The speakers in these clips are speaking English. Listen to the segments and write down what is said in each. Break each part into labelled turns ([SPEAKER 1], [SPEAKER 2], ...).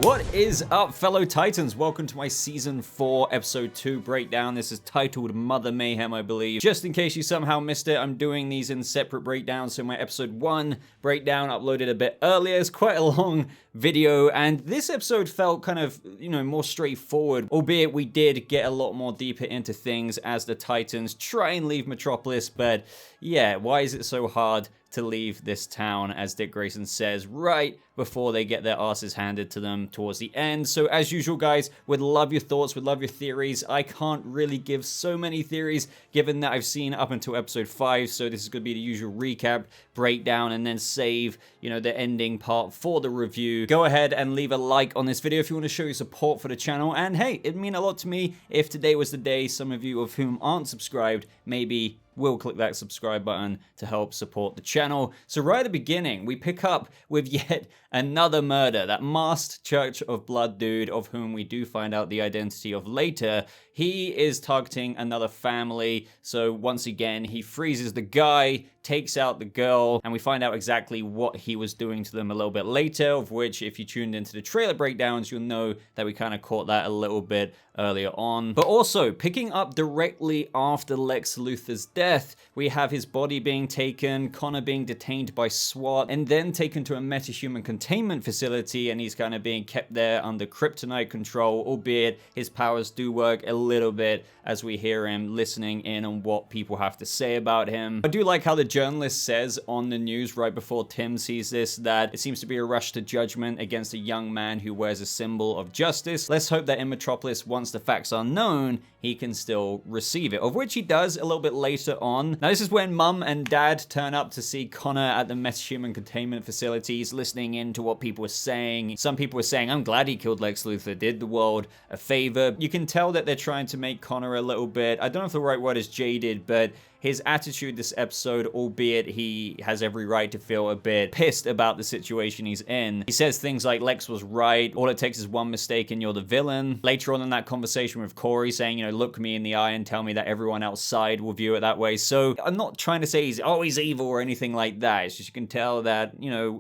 [SPEAKER 1] What is up, fellow Titans? Welcome to my Season 4, Episode 2 breakdown. This is titled Mother Mayhem, I believe. Just in case you somehow missed it, I'm doing these in separate breakdowns. So my Episode 1 breakdown uploaded a bit earlier. It's quite a long video, and this episode felt kind of, more straightforward, albeit we did get a lot more deeper into things as the Titans try and leave Metropolis. But yeah, why is it so hard to leave this town, as Dick Grayson says right before they get their asses handed to them towards the end? So as usual, guys, would love your thoughts, would love your theories. I can't really give so many theories given that I've seen up until episode 5, so this is going to be the usual recap, breakdown, and then save, the ending part for the review. Go ahead and leave a like on this video if you want to show your support for the channel, and hey, it'd mean a lot to me if today was the day some of you of whom aren't subscribed maybe will click that subscribe button to help support the channel. So right at the beginning, we pick up with yet another murder. That masked Church of Blood dude, of whom we do find out the identity of later, he is targeting another family. So once again, he freezes the guy, takes out the girl, and we find out exactly what he was doing to them a little bit later, of which, if you tuned into the trailer breakdowns, you'll know that we kind of caught that a little bit earlier on. But also, picking up directly after Lex Luthor's death, we have his body being taken, Connor being detained by SWAT, and then taken to a metahuman containment facility, and he's kind of being kept there under kryptonite control, albeit his powers do work a little bit as we hear him listening in on what people have to say about him. I do like how the journalist says on the news right before Tim sees this that it seems to be a rush to judgment against a young man who wears a symbol of justice. Let's hope that in Metropolis, once the facts are known, he can still receive it, of which he does a little bit later on. Now this is when Mum and Dad turn up to see Connor at the metahuman containment facilities, listening in to what people were saying. Some people were saying, I'm glad he killed Lex Luthor, did the world a favor. You can tell that they're trying to make Connor a little bit, I don't know if the right word is jaded, but his attitude this episode, albeit he has every right to feel a bit pissed about the situation he's in. He says things like, Lex was right, all it takes is one mistake and you're the villain. Later on in that conversation with Corey saying, look me in the eye and tell me that everyone outside will view it that way. So I'm not trying to say he's always evil or anything like that. It's just you can tell that,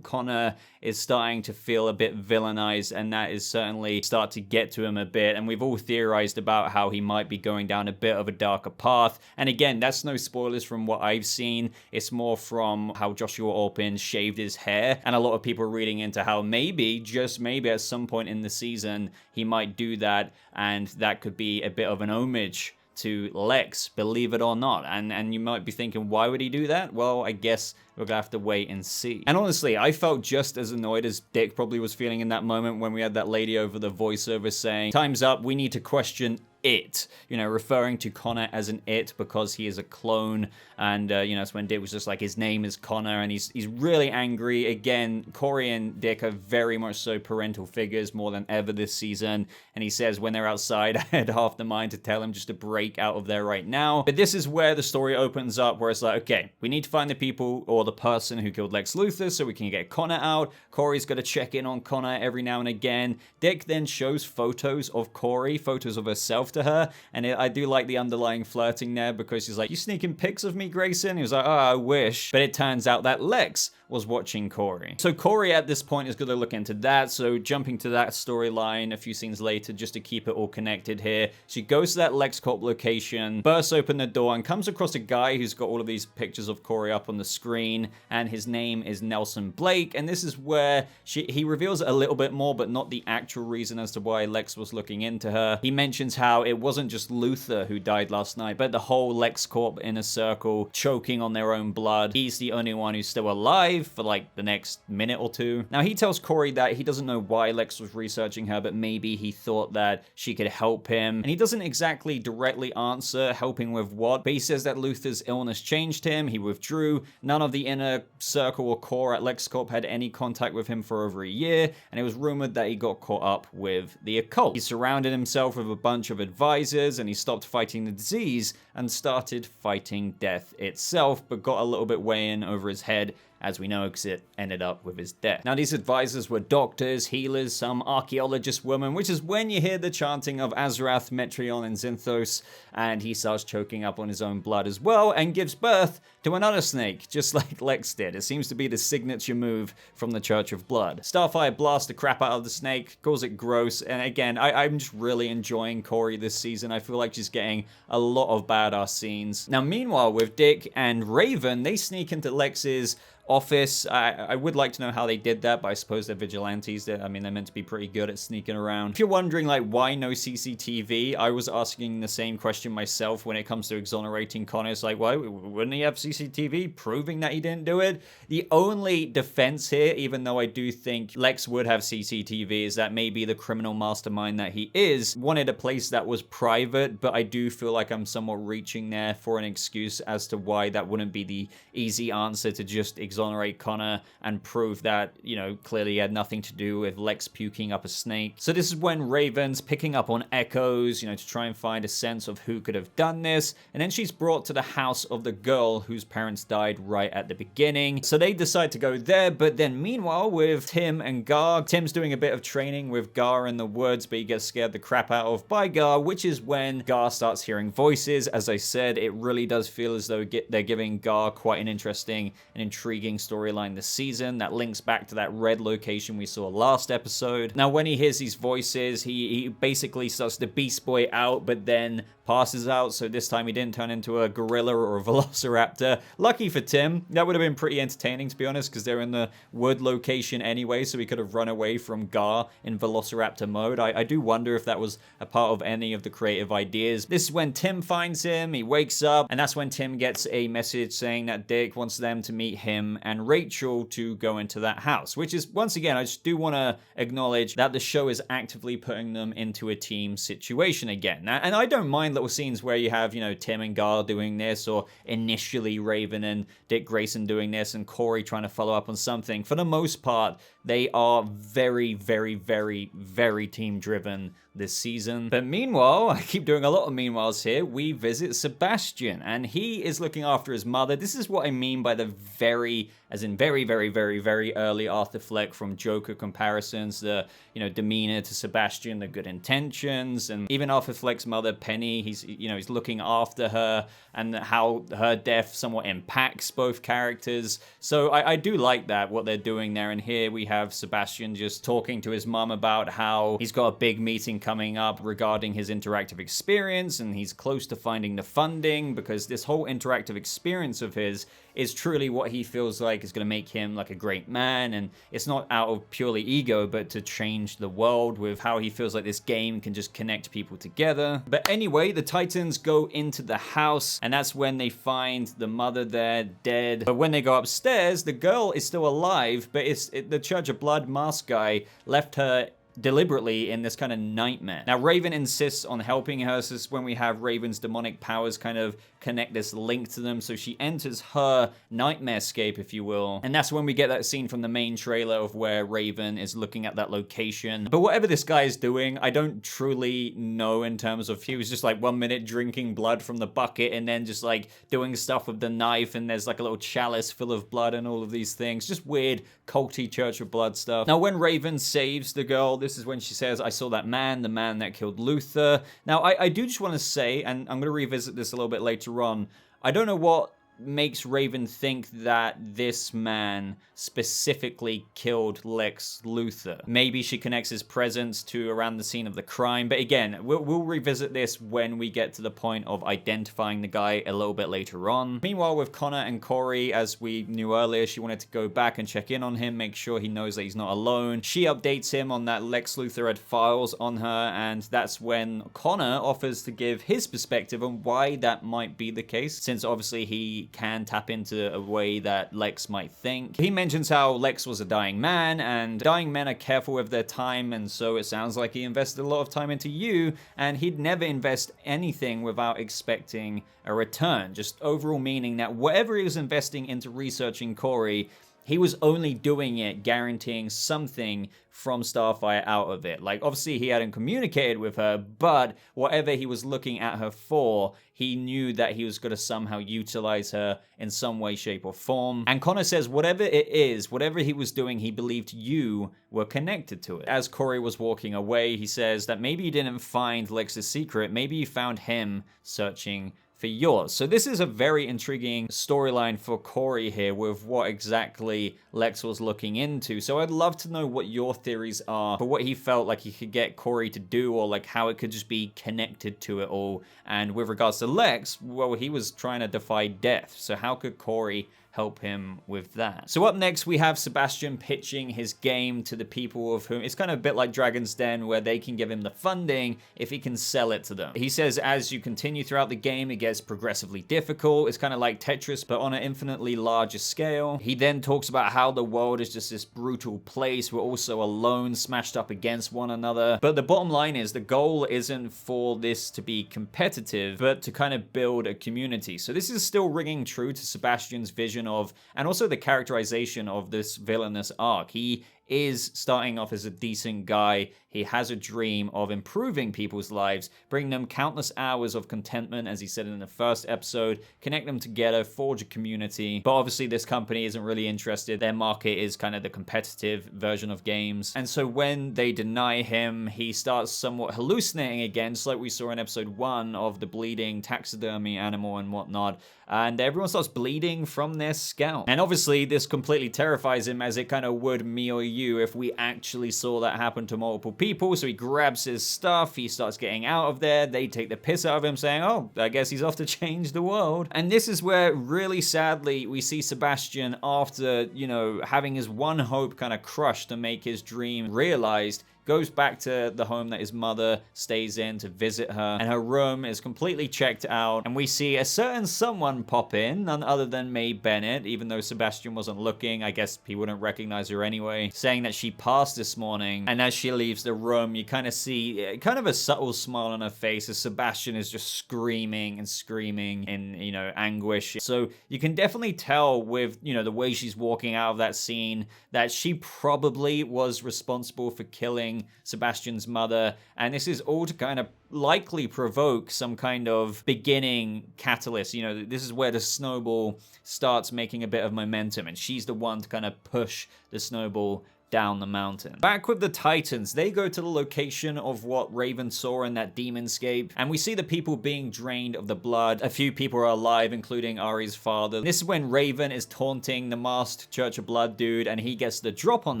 [SPEAKER 1] Connor is starting to feel a bit villainized, and that is certainly start to get to him a bit. And we've all theorized about how he might be going down a bit of a darker path. And again, that's no spoilers from what I've seen. It's more from how Joshua Orpin shaved his hair, and a lot of people are reading into how maybe, just maybe at some point in the season, he might do that, and that could be a bit of an homage to Lex, believe it or not. And you might be thinking, why would he do that? Well, I guess we're gonna have to wait and see. And honestly, I felt just as annoyed as Dick probably was feeling in that moment when we had that lady over the voiceover saying, time's up, we need to question it, referring to Connor as an it because he is a clone. And that's when Dick was just like, his name is Connor, and he's really angry. Again, Corey and Dick are very much so parental figures more than ever this season, and he says when they're outside, I had half the mind to tell him just to break out of there right now. But this is where the story opens up, where it's like, okay, we need to find the people or the person who killed Lex Luthor so we can get Connor out. Corey's got to check in on Connor every now and again. Dick then shows photos of Corey, photos of herself to her, and I do like the underlying flirting there, because she's like, you sneaking pics of me, Grayson? He was like, oh, I wish. But it turns out that Lex was watching Corey. So Corey at this point is going to look into that. So jumping to that storyline a few scenes later, just to keep it all connected here, she goes to that LexCorp location, bursts open the door, and comes across a guy who's got all of these pictures of Corey up on the screen, and his name is Nelson Blake. And this is where he reveals a little bit more, but not the actual reason as to why Lex was looking into her. He mentions how it wasn't just Luthor who died last night, but the whole LexCorp inner circle choking on their own blood. He's the only one who's still alive for like the next minute or two. Now he tells Corey that he doesn't know why Lex was researching her, but maybe he thought that she could help him. And he doesn't exactly directly answer helping with what, but he says that Luthor's illness changed him. He withdrew. None of the inner circle or core at LexCorp had any contact with him for over a year, and it was rumored that he got caught up with the occult. He surrounded himself with a bunch of advisors, and he stopped fighting the disease and started fighting death itself, but got a little bit way in over his head as we know, because it ended up with his death. Now, these advisors were doctors, healers, some archaeologist woman, which is when you hear the chanting of Azarath, Metreon, and Zinthos, and he starts choking up on his own blood as well, and gives birth to another snake, just like Lex did. It seems to be the signature move from the Church of Blood. Starfire blasts the crap out of the snake, calls it gross, and again, I'm just really enjoying Corey this season. I feel like she's getting a lot of badass scenes. Now, meanwhile, with Dick and Raven, they sneak into Lex's office. I would like to know how they did that, but I suppose they're vigilantes. I mean, they're meant to be pretty good at sneaking around. If you're wondering, like, why no CCTV, I was asking the same question myself when it comes to exonerating Connor. It's like, why wouldn't he have CCTV proving that he didn't do it? The only defense here, even though I do think Lex would have CCTV, is that maybe the criminal mastermind that he is wanted a place that was private, but I do feel like I'm somewhat reaching there for an excuse as to why that wouldn't be the easy answer to just exonerate Connor and prove that, you know, clearly he had nothing to do with Lex puking up a snake. So this is when Raven's picking up on echoes, you know, to try and find a sense of who could have done this. And then she's brought to the house of the girl whose parents died right at the beginning. So they decide to go there, but then meanwhile with Tim and Gar, Tim's doing a bit of training with Gar in the woods, but he gets scared the crap out of by Gar, which is when Gar starts hearing voices. As I said, it really does feel as though they're giving Gar quite an interesting and intriguing storyline this season that links back to that red location we saw last episode. Now, when he hears these voices, he basically starts to Beast Boy out, but then passes out. So this time he didn't turn into a gorilla or a velociraptor. Lucky for Tim, that would have been pretty entertaining, to be honest, because they're in the wood location anyway, so he could have run away from Gar in velociraptor mode. I do wonder if that was a part of any of the creative ideas. This is when Tim finds him, he wakes up, and that's when Tim gets a message saying that Dick wants them to meet him and Rachel to go into that house, which is, once again, I just do want to acknowledge that the show is actively putting them into a team situation again. And I don't mind little scenes where you have, you know, Tim and Gar doing this, or initially Raven and Dick Grayson doing this, and Corey trying to follow up on something. For the most part, they are very, very, very, very team-driven this season. But meanwhile, I keep doing a lot of meanwhiles here, we visit Sebastian, and he is looking after his mother. This is what I mean by the very, as in very, very, very, very early Arthur Fleck from Joker comparisons, the, you know, demeanor to Sebastian, the good intentions, and even Arthur Fleck's mother, Penny, he's looking after her, and how her death somewhat impacts both characters. So I do like that, what they're doing there, and here we have Sebastian just talking to his mum about how he's got a big meeting coming up regarding his interactive experience, and he's close to finding the funding, because this whole interactive experience of his is truly what he feels like is going to make him like a great man, and it's not out of purely ego, but to change the world with how he feels like this game can just connect people together. But anyway, the Titans go into the house, and that's when they find the mother there dead. But when they go upstairs, the girl is still alive, but the Church of Blood mask guy left her deliberately in this kind of nightmare. Now, Raven insists on helping her. So this is when we have Raven's demonic powers kind of connect this link to them. So she enters her nightmare scape, if you will. And that's when we get that scene from the main trailer of where Raven is looking at that location. But whatever this guy is doing, I don't truly know in terms of, he was just like 1 minute drinking blood from the bucket and then just like doing stuff with the knife, and there's like a little chalice full of blood and all of these things. Just weird culty Church of Blood stuff. Now, when Raven saves the girl, this is when she says, "I saw that man, the man that killed Luthor." Now, I do just want to say, and I'm going to revisit this a little bit later on, I don't know what makes Raven think that this man specifically killed Lex Luthor. Maybe she connects his presence to around the scene of the crime, but again, we'll revisit this when we get to the point of identifying the guy a little bit later on. Meanwhile, with Connor and Corey, as we knew earlier, she wanted to go back and check in on him, make sure he knows that he's not alone. She updates him on that Lex Luthor had files on her, and that's when Connor offers to give his perspective on why that might be the case, since obviously he can tap into a way that Lex might think. He mentions how Lex was a dying man, and dying men are careful with their time, and so it sounds like he invested a lot of time into you, and he'd never invest anything without expecting a return. Just overall meaning that whatever he was investing into researching Corey, he was only doing it guaranteeing something from Starfire out of it. Like, obviously he hadn't communicated with her, but whatever he was looking at her for, he knew that he was going to somehow utilize her in some way, shape, or form. And Connor says whatever it is, whatever he was doing, he believed you were connected to it. As Corey was walking away, he says that maybe he didn't find Lex's secret, maybe you found him searching for yours. So this is a very intriguing storyline for Corey here with what exactly Lex was looking into. So I'd love to know what your theories are for what he felt like he could get Corey to do, or like how it could just be connected to it all. And with regards to Lex, well, he was trying to defy death. So how could Corey help him with that? So up next, we have Sebastian pitching his game to the people of whom it's kind of a bit like Dragon's Den, where they can give him the funding if he can sell it to them. He says as you continue throughout the game, it gets progressively difficult. It's kind of like Tetris, but on an infinitely larger scale. He then talks about how the world is just this brutal place. We're also alone, smashed up against one another. But the bottom line is the goal isn't for this to be competitive, but to kind of build a community. So this is still ringing true to Sebastian's vision of, and also the characterization of this villainous arc. He is starting off as a decent guy. He has a dream of improving people's lives, bring them countless hours of contentment, as he said in the first episode, connect them together, forge a community. But obviously this company isn't really interested. Their market is kind of the competitive version of games. And so when they deny him, he starts somewhat hallucinating again, just like we saw in episode 1 of the bleeding taxidermy animal and whatnot. And everyone starts bleeding from their scalp. And obviously this completely terrifies him, as it kind of would me or you if we actually saw that happen to multiple people. So he grabs his stuff, he starts getting out of there, they take the piss out of him saying, oh, I guess he's off to change the world. And this is where really sadly we see Sebastian, after, you know, having his one hope kind of crushed to make his dream realized, goes back to the home that his mother stays in to visit her, and her room is completely checked out, and we see a certain someone pop in, none other than May Bennett. Even though Sebastian wasn't looking, I guess he wouldn't recognize her anyway, saying that she passed this morning. And as she leaves the room, you kind of see kind of a subtle smile on her face as Sebastian is just screaming and screaming in, you know, anguish. So you can definitely tell with, you know, the way she's walking out of that scene that she probably was responsible for killing Sebastian's mother, and this is all to kind of likely provoke some kind of beginning catalyst. You know, this is where the snowball starts making a bit of momentum, and she's the one to kind of push the snowball down the mountain. Back with the Titans, they go to the location of what Raven saw in that demonscape, and we see the people being drained of the blood. A few people are alive, including Ari's father. This is when Raven is taunting the masked Church of Blood dude, and he gets the drop on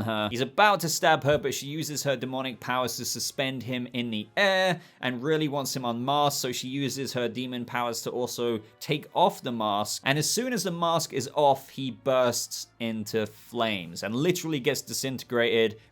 [SPEAKER 1] her. He's about to stab her, but she uses her demonic powers to suspend him in the air and really wants him unmasked, so she uses her demon powers to also take off the mask. And as soon as the mask is off, he bursts into flames and literally gets disintegrated.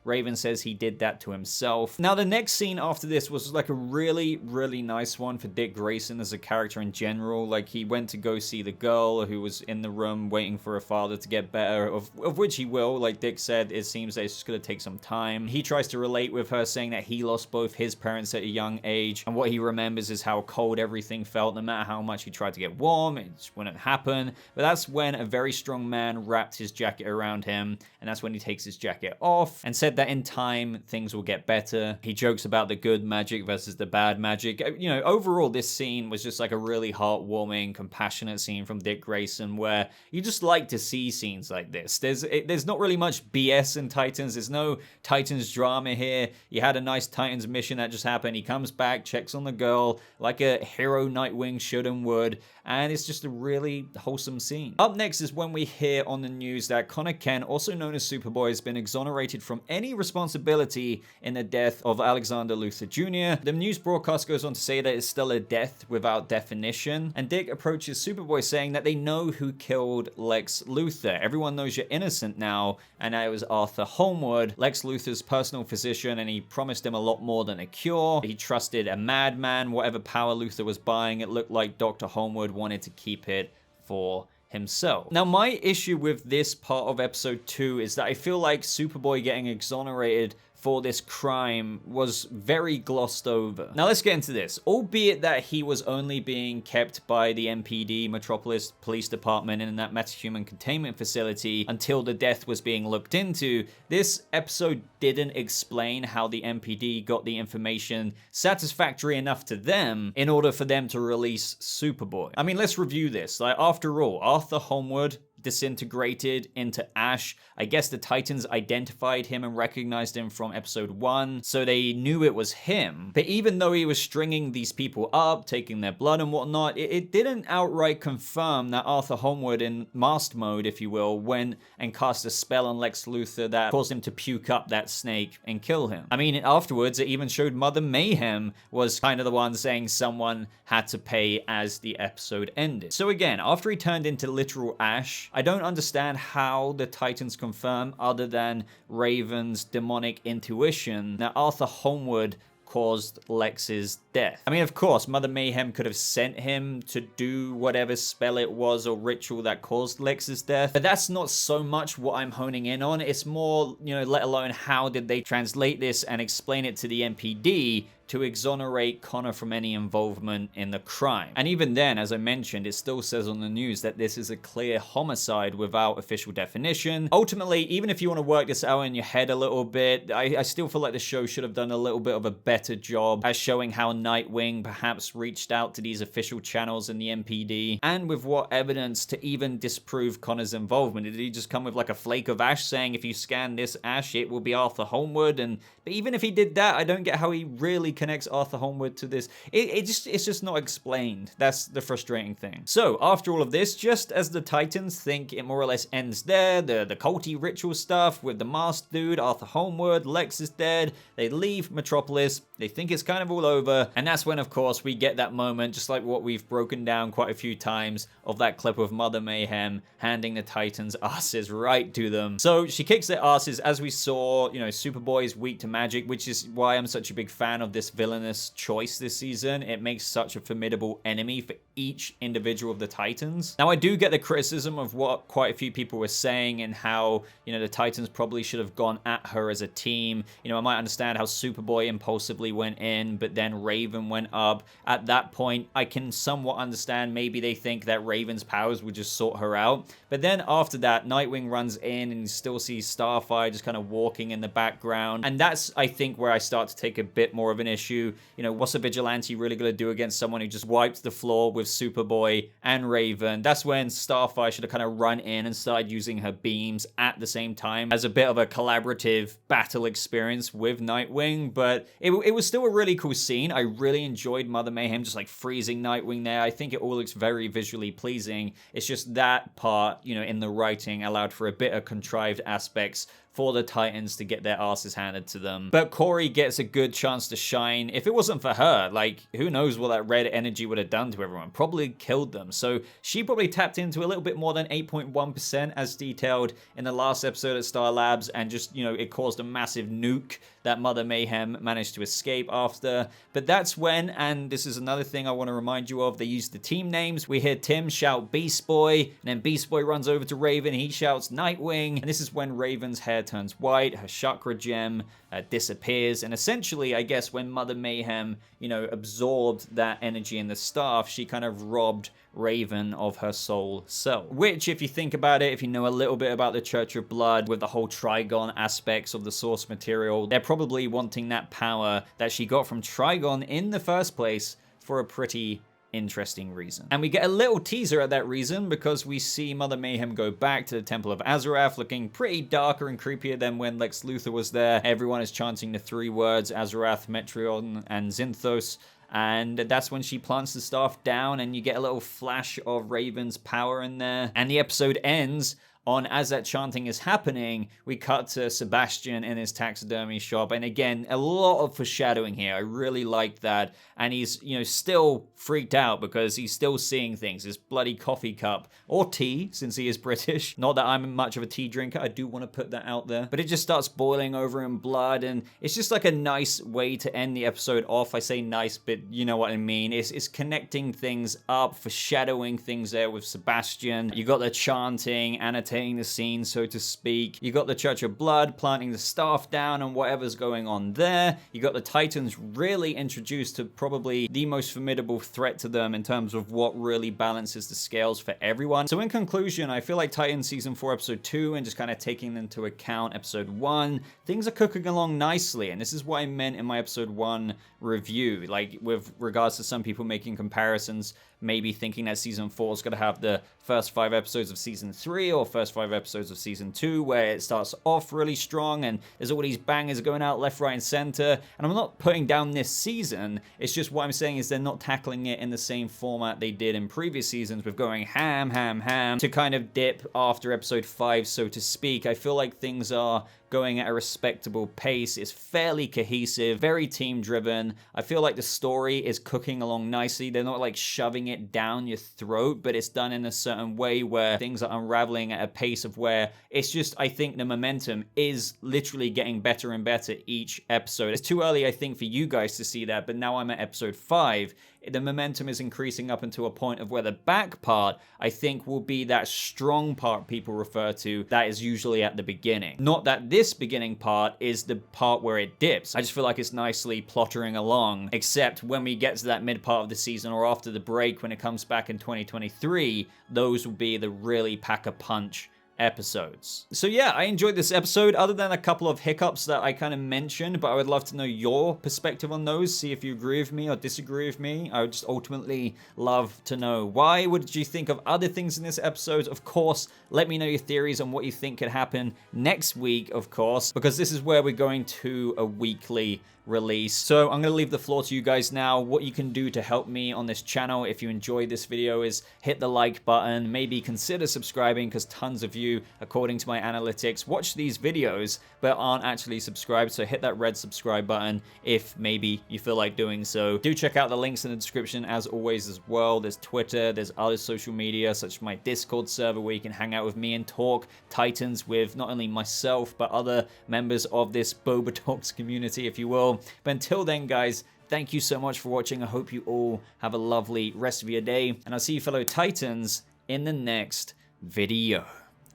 [SPEAKER 1] Raven says he did that to himself. Now, the next scene after this was like a really, really nice one for Dick Grayson as a character in general. Like, he went to go see the girl who was in the room waiting for her father to get better, of which he will. Like Dick said, it seems that it's just going to take some time. He tries to relate with her, saying that he lost both his parents at a young age, and what he remembers is how cold everything felt. No matter how much he tried to get warm, it just wouldn't happen. But that's when a very strong man wrapped his jacket around him, and that's when he takes his jacket off and said that in time things will get better. He jokes about the good magic versus the bad magic. You know, overall this scene was just like a really heartwarming, compassionate scene from Dick Grayson, where you just like to see scenes like this. There's not really much BS in Titans. There's no Titans drama here. You had a nice Titans mission that just happened. He comes back, checks on the girl like a hero Nightwing should and would, and it's just a really wholesome scene. Up next is when we hear on the news that Connor Kent, also known as Superboy, has been exonerated from any responsibility in the death of Alexander Luthor Jr. The news broadcast goes on to say that it's still a death without definition, and Dick approaches Superboy saying that they know who killed Lex Luthor. Everyone knows you're innocent now, and that it was Arthur Holmwood, Lex Luthor's personal physician, and he promised him a lot more than a cure. He trusted a madman. Whatever power Luthor was buying, it looked like Dr. Holmwood wanted to keep it for himself. Now, my issue with this part of episode 2 is that I feel like Superboy getting exonerated for this crime was very glossed over. Now let's get into this. Albeit that he was only being kept by the MPD, Metropolis Police Department, in that metahuman containment facility until the death was being looked into, this episode didn't explain how the MPD got the information satisfactory enough to them in order for them to release Superboy. I mean, let's review this. Like, after all, Arthur Holmwood disintegrated into ash. I guess the Titans identified him and recognized him from episode 1, so they knew it was him. But even though he was stringing these people up, taking their blood and whatnot, it didn't outright confirm that Arthur Holmwood, in masked mode, if you will, went and cast a spell on Lex Luthor that caused him to puke up that snake and kill him. I mean, afterwards, it even showed Mother Mayhem was kind of the one saying someone had to pay as the episode ended. So again, after he turned into literal ash, I don't understand how the Titans confirm, other than Raven's demonic intuition, that Arthur Holmwood caused Lex's death. I mean, of course, Mother Mayhem could have sent him to do whatever spell it was or ritual that caused Lex's death, but that's not so much what I'm honing in on. It's more, let alone how did they translate this and explain it to the MPD to exonerate Connor from any involvement in the crime. And even then, as I mentioned, it still says on the news that this is a clear homicide without official definition. Ultimately, even if you want to work this out in your head a little bit, I still feel like the show should have done a little bit of a better job at showing how Nightwing perhaps reached out to these official channels in the MPD, and with what evidence to even disprove Connor's involvement. Did he just come with like a flake of ash saying if you scan this ash, it will be Arthur Holmwood? But even if he did that, I don't get how he really connects Arthur Holmwood to this. It's just not explained. That's the frustrating thing. So after all of this, just as the Titans think it more or less ends there, the culty ritual stuff with the masked dude, Arthur Holmwood, Lex Is Dead, they leave Metropolis, they think it's kind of all over, and that's when, of course, we get that moment, just like what we've broken down quite a few times, of that clip of Mother Mayhem handing the Titans' asses right to them. So she kicks their asses, as we saw. Superboy is weak to magic, which is why I'm such a big fan of this villainous choice this season. It makes such a formidable enemy for each individual of the Titans. Now, I do get the criticism of what quite a few people were saying, and how, the Titans probably should have gone at her as a team. I might understand how Superboy impulsively went in, but then Raven went up. At that point, I can somewhat understand maybe they think that Raven's powers would just sort her out. But then after that, Nightwing runs in and you still see Starfire just kind of walking in the background. And that's, I think, where I start to take a bit more of an issue. What's a vigilante really going to do against someone who just wiped the floor with Superboy and Raven? That's when Starfire should have kind of run in and started using her beams at the same time as a bit of a collaborative battle experience with Nightwing. But it was still a really cool scene. I really enjoyed Mother Mayhem just like freezing Nightwing there. I think it all looks very visually pleasing. It's just that part, in the writing allowed for a bit of contrived aspects for the Titans to get their asses handed to them. But Corey gets a good chance to shine. If it wasn't for her, who knows what that red energy would have done to everyone? Probably killed them. So she probably tapped into a little bit more than 8.1% as detailed in the last episode of Star Labs, and just, it caused a massive nuke that Mother Mayhem managed to escape after. But that's when, and this is another thing I want to remind you of, they used the team names. We hear Tim shout Beast Boy, and then Beast Boy runs over to Raven, he shouts Nightwing, and this is when Raven's hair turns white, her chakra gem disappears, and essentially, I guess, when Mother Mayhem, absorbed that energy in the staff, she kind of robbed Raven of her soul self. Which, if you think about it, if you know a little bit about the Church of Blood with the whole Trigon aspects of the source material, they're probably wanting that power that she got from Trigon in the first place for a pretty interesting reason. And we get a little teaser at that reason, because we see Mother Mayhem go back to the Temple of Azarath, looking pretty darker and creepier than when Lex Luthor was there. Everyone is chanting the 3 words, Azarath, Metreon, and Zinthos. And that's when she plants the staff down, and you get a little flash of Raven's power in there. And the episode ends on, as that chanting is happening, we cut to Sebastian in his taxidermy shop. And again, a lot of foreshadowing here. I really like that. And he's, still freaked out because he's still seeing things. His bloody coffee cup, or tea, since he is British. Not that I'm much of a tea drinker. I do want to put that out there. But it just starts boiling over in blood. And it's just like a nice way to end the episode off. I say nice, but you know what I mean. It's connecting things up, foreshadowing things there with Sebastian. You got the chanting, Anna dictating the scene, so to speak. You got the Church of Blood planting the staff down and whatever's going on there. You got the Titans really introduced to probably the most formidable threat to them in terms of what really balances the scales for everyone. So in conclusion, I feel like Titans Season 4 Episode 2, and just kind of taking into account Episode 1, things are cooking along nicely, and this is what I meant in my Episode 1 review, like with regards to some people making comparisons, maybe thinking that Season 4 is going to have the first 5 episodes of Season 3 or first 5 episodes of Season 2, where it starts off really strong and there's all these bangers going out left, right, and center. And I'm not putting down this season, it's just what I'm saying is they're not tackling it in the same format they did in previous seasons with going ham, ham, ham to kind of dip after Episode 5, so to speak. I feel like things are going at a respectable pace. It's fairly cohesive, very team driven. I feel like the story is cooking along nicely. They're not like shoving it down your throat, but it's done in a certain way where things are unraveling at a pace of where it's just, I think the momentum is literally getting better and better each episode. It's too early, I think, for you guys to see that, but now I'm at Episode 5. The momentum is increasing up into a point of where the back part, I think, will be that strong part people refer to that is usually at the beginning. Not that this beginning part is the part where it dips. I just feel like it's nicely plottering along, except when we get to that mid part of the season or after the break when it comes back in 2023, those will be the really pack-a-punch episodes. So yeah, I enjoyed this episode, other than a couple of hiccups that I kind of mentioned, but I would love to know your perspective on those, see if you agree with me or disagree with me. I would just ultimately love to know why. What did you think of other things in this episode? Of course, let me know your theories on what you think could happen next week, of course, because this is where we're going to a weekly release. So I'm going to leave the floor to you guys now. What you can do to help me on this channel if you enjoyed this video is hit the like button, maybe consider subscribing, because tons of you, according to my analytics, watch these videos but aren't actually subscribed. So hit that red subscribe button if maybe you feel like doing so. Do check out the links in the description as always as well. There's Twitter, there's other social media such as my Discord server where you can hang out with me and talk Titans with not only myself but other members of this BobaTalks community, if you will. But until then, guys, thank you so much for watching. I hope you all have a lovely rest of your day, and I'll see you fellow Titans in the next video.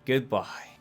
[SPEAKER 1] Goodbye.